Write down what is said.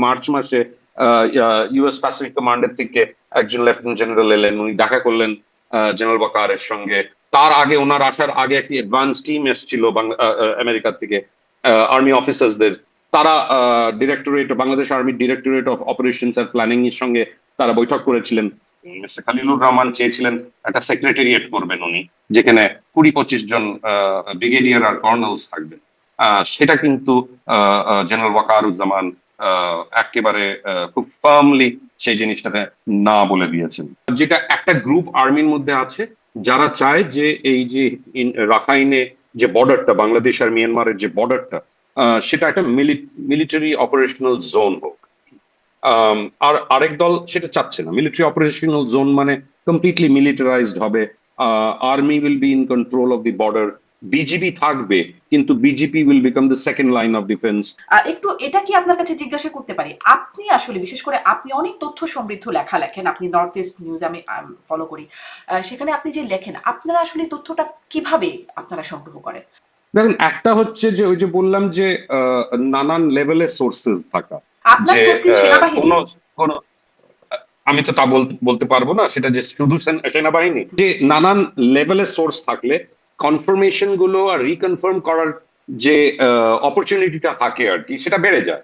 March মাসে US Pacific কমান্ডের থেকে একজন লেফটেন্যান্ট জেনারেল এলেন, উনি দেখা করলেন জেনারেল ওয়াকারের সঙ্গে। তার আগে, ওনার আসার আগে একটি অ্যাডভান্স টিম এসেছিল আমেরিকার থেকে, আর্মি অফিসার্সদের। তারা Bangladesh army directorate of operations and planning এর সঙ্গে তারা বৈঠক করেছিলেন। মিস্টার খালিলুর রহমান চেয়েছিলেন একটা সেক্রেটারিয়েট করবেন উনি, যেখানে 20-25 জন ব্রিগেডিয়ার আর কর্নেলস থাকবেন। সেটা কিন্তু জেনারেল ওয়াকারুজ্জামান একেবারে খুব ফার্মলি সেই জিনিসটাতে না বলে দিয়েছেন। যেটা একটা গ্রুপ আর্মির মধ্যে আছে যারা চায় যে এই যে রাখাইনে যে বর্ডারটা, বাংলাদেশ আর মিয়ানমারের যে বর্ডারটা, সেটা একটা মিলিটারি অপারেশনাল জোন হোক। আর আরেক দল সেটা চাচ্ছে না। মিলিটারি অপারেশনাল জোন মানে কমপ্লিটলি মিলিটারাইজড হবে, army will be in control of the border, BGB থাকবে, কিন্তু BJP will become the second line of defence. একটু এটা কি আপনার কাছে জিজ্ঞাসা করতে পারি, আপনি আসলে বিশেষ করে আপনি অনেক তথ্য সমৃদ্ধ লেখা লেখেন, আপনি নর্থ ইস্ট নিউজ আমি ফলো করি, সেখানে আপনি যে লেখেন, আপনারা আসলে তথ্যটা কিভাবে আপনারা সংগ্রহ করেন? দেখুন, একটা হচ্ছে যে ওই যে বললাম যে নানান লেভেলের সোর্সেস থাকা, আপনার যে সোর্স কি সেনাবাহিনী? কোন কোন আমি তো তা বলতে পারবো না সেটা যে শুধু সেনাবাহিনী, যে নানান লেভেলের সোর্স থাকলে কনফার্মেশন গুলো আর রিকনফার্ম করার যে অপরচুনিটিটা থাকে আর কি, সেটা বেড়ে যায়।